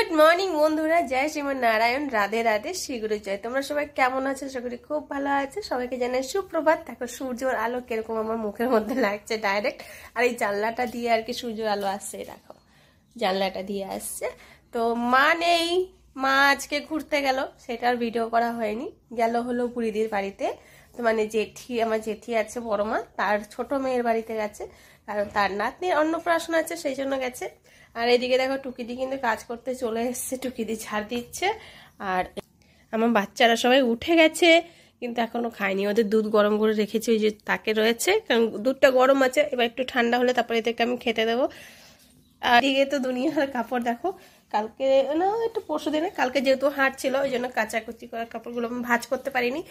Good morning বন্ধুরা, জয় শ্রীমান নারায়ণ, রাধে রাধে, শ্রীগুরু জয়। তোমরা সবাই কেমন আছো? আশা করি খুব ভালো আছে। সবাইকে জানাই সুপ্রভাত। দেখো সূর্যর আলো কিরকম আমার মুখের মধ্যে লাগছে ডাইরেক্ট। আর এই জানলাটা দিয়ে আর কি সূর্যের আলো আসছে, দেখো জানলাটা দিয়ে আসছে। তো মা নেই, মা আজকে ঘুরতে গেল, সেটার ভিডিও করা হয়নি। গেল হলো বুড়িদির বাড়িতে, তো মানে জেঠি, আমার জেঠি আছে বড় মা, তার ছোট মেয়ের বাড়িতে গেছে, কারণ তার নাতনির অন্নপ্রাশন আছে, সেই জন্য গেছে। আর এদিকে দেখো টুকিদি কিন্তু কাজ করতে চলে এসছে, টুকিদি ঝাড় দিচ্ছে। আর আমার বাচ্চারা সবাই উঠে গেছে, কিন্তু এখনো খায়নি। ওদের দুধ গরম করে রেখেছি, ওই যে তাকে রয়েছে, কারণ দুধটা গরম আছে, এবার একটু ঠান্ডা হলে তারপরে এদেরকে আমি খেতে দেবো। আর এদিকে তো দুনিয়ার কাপড় দেখো, কালকে না একটু পরশু দিনে, কালকে যেহেতু হাট ছিল ওই জন্য কাচাকুচি করা কাপড়গুলো আমি ভাঁজ করতে পারিনি,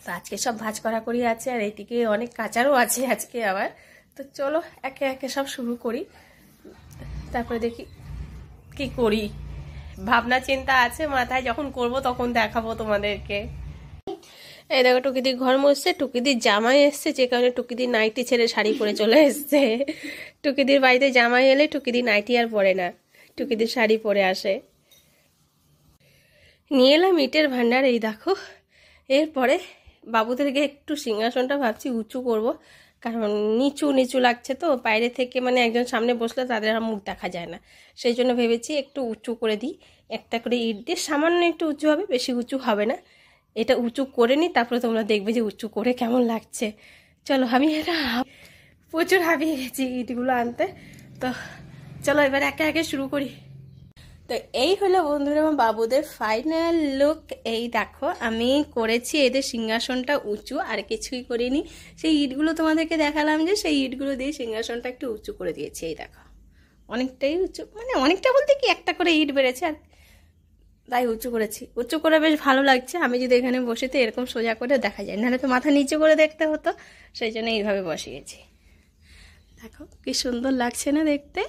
তো আজকে সব ভাঁজ করা করি আছে। আর এইদিকে অনেক কাচারও আছে আজকে আবার। তো চলো একে একে সব শুরু করি, তারপরে দেখি কি করি। ভাবনা চিন্তা আছে মাথায়, যখন করব তখন দেখাবো তোমাদেরকে। এই দেখো টুকিদি ঘর মুছছে, টুকিদির জামাই এসছে, যে কারণে টুকিদি নাইটি ছেড়ে শাড়ি পরে চলে এসছে। টুকিদির বাড়িতে জামাই এলে টুকিদি নাইটি আর পরে না, টুকিদির শাড়ি পরে আসে। নিয়ে এলাম ইটের ভান্ডার, এই দেখো। এরপরে বাবুদেরকে একটু সিংহাসনটা ভাবছি উঁচু করব, কারণ নিচু নিচু লাগছে তো, বাইরে থেকে মানে একজন সামনে বসলে তাদের আর মুখ দেখা যায় না, সেই জন্য ভেবেছি একটু উঁচু করে দিই। একটা করে ইট দিয়ে সামান্য একটু উঁচু হবে, বেশি উঁচু হবে না। এটা উঁচু করে নিই, তারপরে তোমরা দেখবে যে উঁচু করে কেমন লাগছে। চলো, আমি এটা প্রচুর হাবিয়ে গেছি ইটগুলো আনতে। তো চলো এবার একে একে শুরু করি। তো এই হলো বন্ধুরা আমার বাবুদের ফাইনাল লুক। এই দেখো আমি করেছি এদের সিংহাসনটা উঁচু, আর কিছুই করিনি। সেই ইটগুলো তোমাদেরকে দেখালাম, যে সেই ইটগুলো দিয়ে সিংহাসনটা একটু উঁচু করে দিয়েছি। এই দেখো অনেকটাই উঁচু, মানে অনেকটা বলতে কি একটা করে ইট বেড়েছে, আর তাই উঁচু করেছি। উঁচু করে বেশ ভালো লাগছে। আমি যদি এখানে বসে তো এরকম সোজা করে দেখা যায়, নাহলে তো মাথা নিচু করে দেখতে হতো, সেই জন্য এইভাবে বসিয়েছি। দেখো কি সুন্দর লাগছে না দেখতে।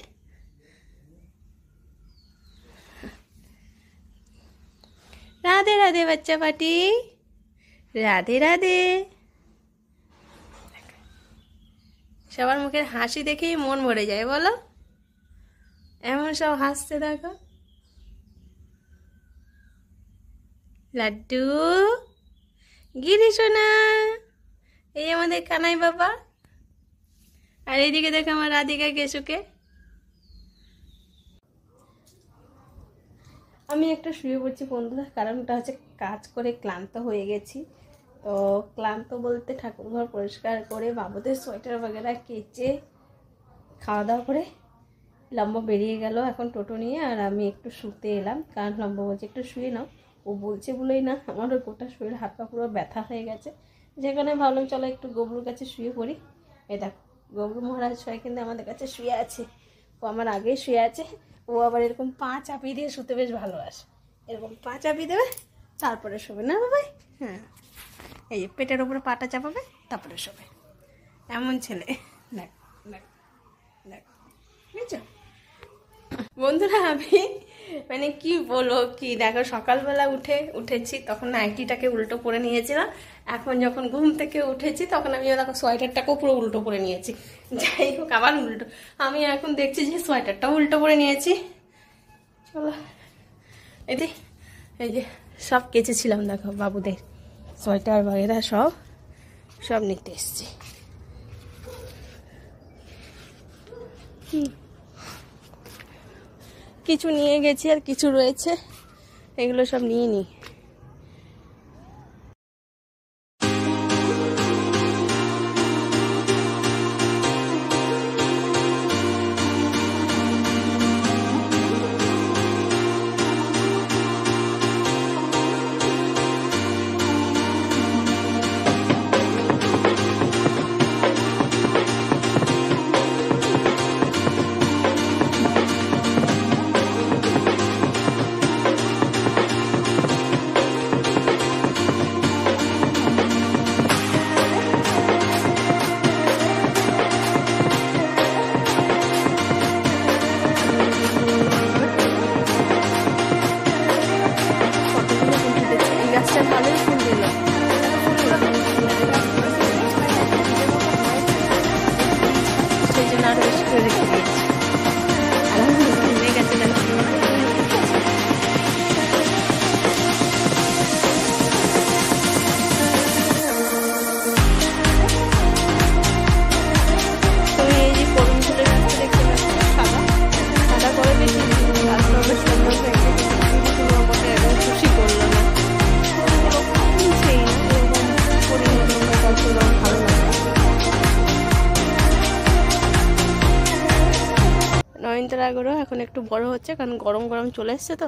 রাধে রাধে বাচ্চা পাটি, রাধে রাধে। সবার মুখের হাসি দেখেই মন ভরে যায়, বলো? এমন সব হাসছে দেখো। লাড্ডু, গিরি সোনা, এই আমাদের কানাই বাবা। আর এইদিকে দেখো আমার রাধিকা কেশুকে। আমি একটা শুয়ে পড়ছি বন্ধুরা, কারণটা হচ্ছে কাজ করে ক্লান্ত হয়ে গেছি। তো ক্লান্ত বলতে ঠাকুরঘর পরিষ্কার করে, বাবুদের সোয়েটার বগেরা কেচে, খাওয়া দাওয়া করে লম্বা বেরিয়ে গেল এখন টোটো নিয়ে। আর আমি একটু শুতে এলাম, কারণ লম্বা বলছে একটু শুয়ে নাও। ও বলছে বলেই না, আমার ওই গোটা শরীর হাত পা পুরো ব্যথা হয়ে গেছে, যেখানে ভাবলাম চলো একটু গবরুর কাছে শুয়ে পড়ি। এই দেখো গবরু মহারাজ সবাই কিন্তু আমাদের কাছে শুয়ে আছে, ও আমার আগেই শুয়ে আছে। ও আবার এরকম পা চাপিয়ে দিয়ে শুতে বেশ ভালোবাসে, এরকম পা চাপিয়ে দেবে তারপরে শোবে না বাবাই। হ্যাঁ, এই যে পেটের ওপরে পাটা চাপাবে তারপরে শোবে, এমন ছেলে। দেখ দেখ দেখ, বুঝছো বন্ধুরা? আমি মানে কি বলবো কি, দেখো সকালবেলা উঠেছি তখন নাইটিটাকে উল্টো করে নিয়েছিলাম, এখন যখন ঘুম থেকে উঠেছি তখন আমি দেখো সোয়েটারটাকেও পুরো উল্টো করে নিয়েছি। যাই হোক আবার উল্টো, আমি এখন দেখছি যে সোয়েটারটাও উল্টো করে নিয়েছি। চলো এই যে সব কেচেছিলাম, দেখো বাবুদের সোয়েটার বগেরা সব নিতে এসছি। কিছু নিয়ে গেছি আর কিছু রয়েছে, এগুলো সব নিয়ে নিই। চারাগুলো এখন একটু বড় হচ্ছে, কারণ গরম গরম চলে এসছে তো।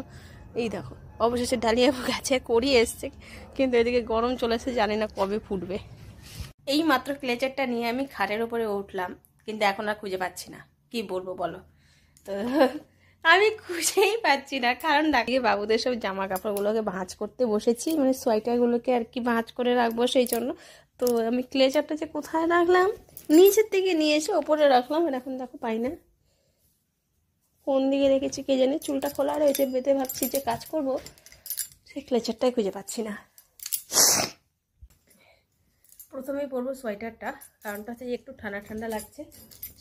এই দেখো অবশেষে ডালিয়া গাছে করি এসছে, কিন্তু এদিকে গরম চলে এসছে, জানি না কবে ফুটবে। এই মাত্র ক্লেচারটা নিয়ে আমি খাটের উপরে উঠলাম, কিন্তু এখন আর খুঁজে পাচ্ছি না, কি বলবো বলো। তো আমি খুঁজেই পাচ্ছি না, কারণ দাঁড়িয়ে বাবুদের সব জামা কাপড়গুলোকে ভাঁজ করতে বসেছি, মানে সোয়েটারগুলোকে আর কি ভাঁজ করে রাখবো সেই জন্য। তো আমি ক্লেচারটা যে কোথায় রাখলাম, নিচের দিকে নিয়ে এসে ওপরে রাখলাম, আর এখন দেখো পাই না, কোন দিকে রেখেছি কে জানে। চুলটা খোলা রয়েছে, বেঁধে ভাবছি যে কাজ করব, সেই ক্লেচারটাই খুঁজে পাচ্ছি না। প্রথমেই পরবো সোয়েটারটা, কারণটা হচ্ছে একটু ঠান্ডা ঠান্ডা লাগছে,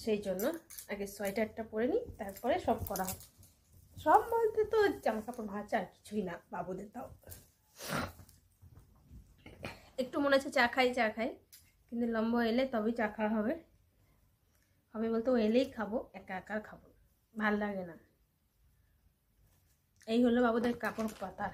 সেই জন্য আগে সোয়েটারটা পরে নিই, তারপরে সব করা হবে। সব বলতে তো জামা কাপড় ভাঁজ, আর কিছুই না, বাবুদের তাও একটু মনে হচ্ছে চা খাই, কিন্তু লম্বা এলে তবেই চা খাওয়া হবে। হবে বলতে ও এলেই খাবো, একা একা খাবো, ভাল লাগে না। এই হলো বাবুদের কাপড় পাতার।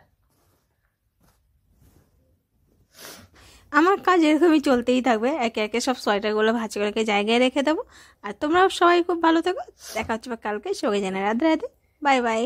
আমার কাজ এরকমই চলতেই থাকবে, একে একে সব সোয়েটারগুলো ভাঁজ করে জায়গায় রেখে দেবো। আর তোমরাও সবাই খুব ভালো থাকো, দেখা হচ্ছে কালকে। সবাই জানাই রাধে রাধে, বাই বাই।